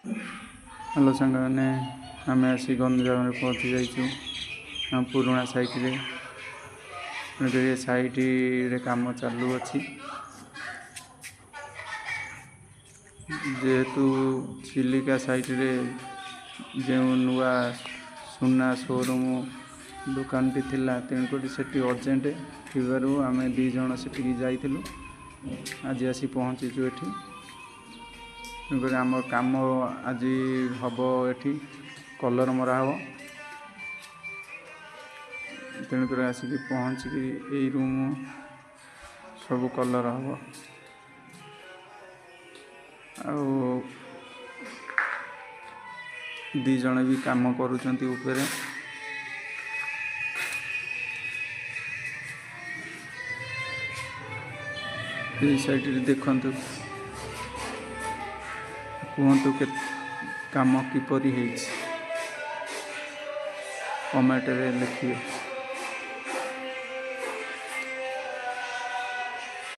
Hello सांग मैंने आम आसी गंजाम में पहुँची जाइए हम पुराणा साइट रे तेणुक साइट रे काम चालू अच्छी जेहेतु चिलिका साइट रे जो नुआ सुना शोरूम दुकान टी थिला तेणुक से अर्जेंट थी आम दीज से जाइलु आज आसी पहुँचीचु एठी तेणुक आम काम आज हम ये कलर मरा हम तेणुक आसिक पहुँचिक यही रूम सब कलर हम दी जन भी काम करुँच ऊपर साइड देखु कहतु के काम किपरि कमेंट रे लिखिए।